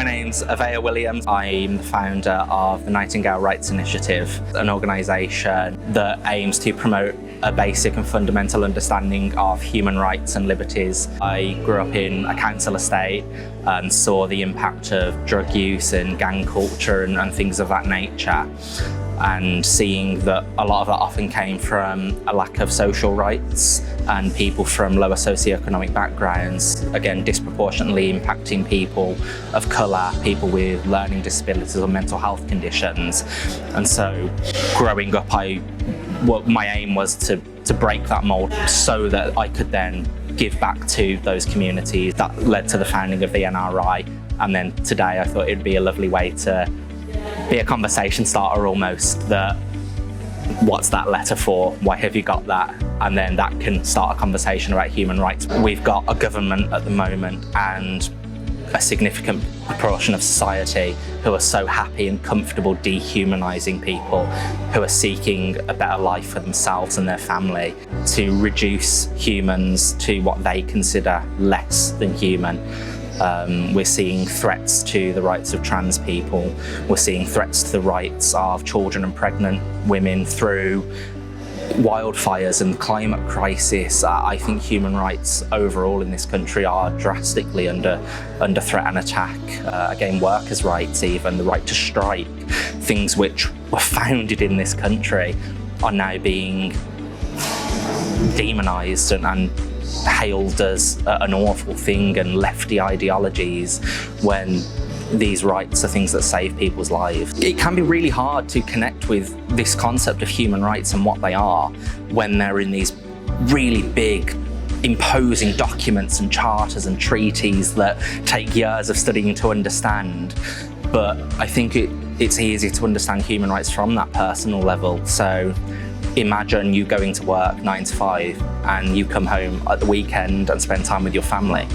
My name's Avea Williams. I'm the founder of the Nightingale Rights Initiative, an organisation that aims to promote a basic and fundamental understanding of human rights and liberties. I grew up in a council estate and saw the impact of drug use and gang culture and things of that nature. And seeing that a lot of that often came from a lack of social rights and people from lower socioeconomic backgrounds, again, disproportionately impacting people of colour, people with learning disabilities or mental health conditions. And so growing up, my aim was to break that mould so that I could then give back to those communities. That led to the founding of the NRI. And then today I thought it'd be a lovely way to be a conversation starter almost, that what's that letter for? Why have you got that? And then that can start a conversation about human rights. We've got a government at the moment and a significant proportion of society who are so happy and comfortable dehumanising people who are seeking a better life for themselves and their family, to reduce humans to what they consider less than human. We're seeing threats to the rights of trans people. We're seeing threats to the rights of children and pregnant women through wildfires and the climate crisis. I think human rights overall in this country are drastically under threat and attack. Again, workers' rights, even the right to strike, things which were founded in this country are now being demonised and hailed as an awful thing and lefty ideologies, when these rights are things that save people's lives. It can be really hard to connect with this concept of human rights and what they are when they're in these really big, imposing documents and charters and treaties that take years of studying to understand. But I think it's easy to understand human rights from that personal level. So imagine you going to work 9 to 5 and you come home at the weekend and spend time with your family.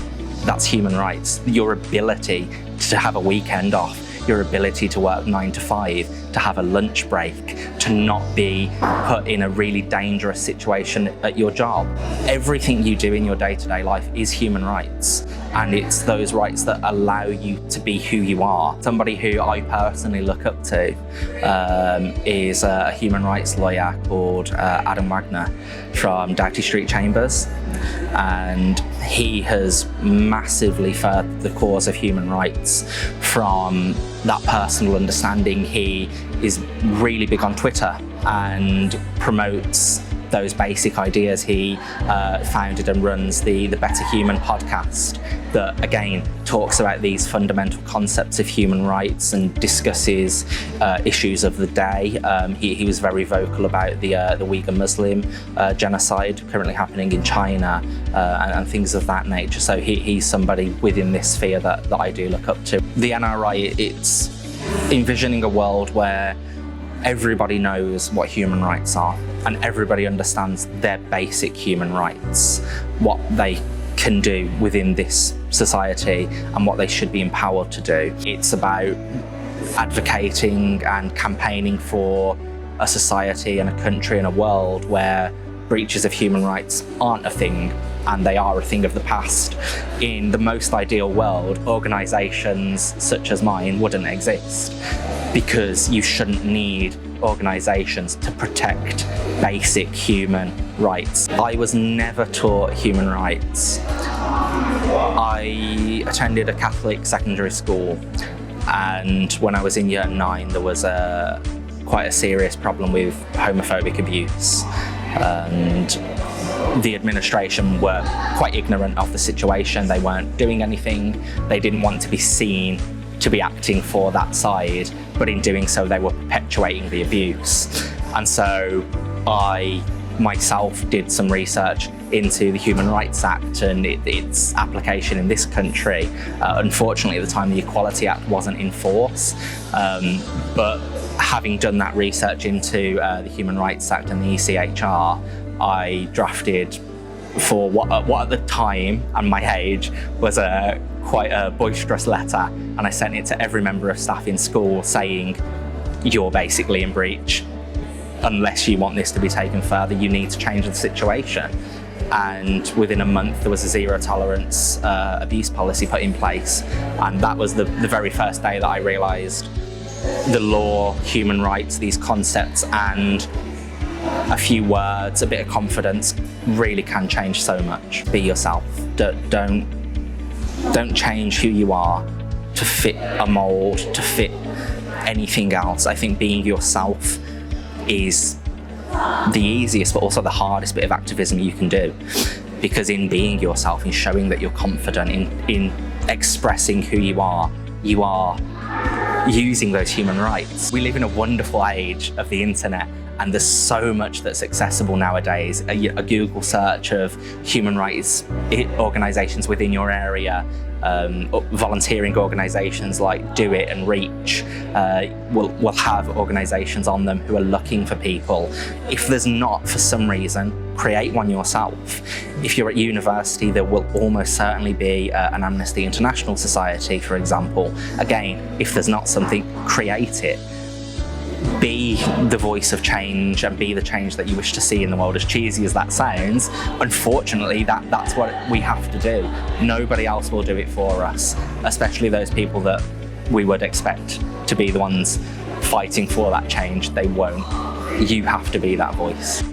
That's human rights. Your ability to have a weekend off, your ability to work 9 to 5, to have a lunch break, to not be put in a really dangerous situation at your job. Everything you do in your day-to-day life is human rights. And it's those rights that allow you to be who you are. Somebody who I personally look up to is a human rights lawyer called Adam Wagner from Doughty Street Chambers. And he has massively furthered the cause of human rights from that personal understanding. He is really big on Twitter and promotes those basic ideas. He founded and runs the Better Human podcast that, again, talks about these fundamental concepts of human rights and discusses issues of the day. He was very vocal about the Uyghur Muslim genocide currently happening in China and things of that nature. So he's somebody within this sphere that I do look up to. The NRI, it's envisioning a world where everybody knows what human rights are and everybody understands their basic human rights, what they can do within this society and what they should be empowered to do. It's about advocating and campaigning for a society and a country and a world where breaches of human rights aren't a thing and they are a thing of the past. In the most ideal world, organisations such as mine wouldn't exist, because you shouldn't need organisations to protect basic human rights. I was never taught human rights. I attended a Catholic secondary school, and when I was in year 9 there was quite a serious problem with homophobic abuse, and the administration were quite ignorant of the situation. They weren't doing anything. They didn't want to be seen to be acting for that side, but in doing so they were perpetuating the abuse. And so I myself did some research into the Human Rights Act and its application in this country. Unfortunately, at the time, the Equality Act wasn't in force, but having done that research into the Human Rights Act and the ECHR, I drafted for what at the time and my age was quite a boisterous letter, and I sent it to every member of staff in school saying, you're basically in breach. Unless you want this to be taken further, you need to change the situation. and within a month there was a zero tolerance abuse policy put in place, and that was the very first day that I realised the law, human rights, these concepts, and a few words, a bit of confidence really can change so much. Be yourself. Don't change who you are to fit a mold, to fit anything else. I think being yourself is the easiest but also the hardest bit of activism you can do, because in being yourself, in showing that you're confident, in expressing who you are using those human rights. We live in a wonderful age of the internet, and there's so much that's accessible nowadays. A Google search of human rights organisations within your area, volunteering organisations like Do It and Reach will have organisations on them who are looking for people. If there's not, for some reason, create one yourself. If you're at university, there will almost certainly be an Amnesty International Society, for example. Again, if there's not something, create it. Be the voice of change and be the change that you wish to see in the world, as cheesy as that sounds. Unfortunately, that's what we have to do. Nobody else will do it for us, especially those people that we would expect to be the ones fighting for that change. They won't. You have to be that voice.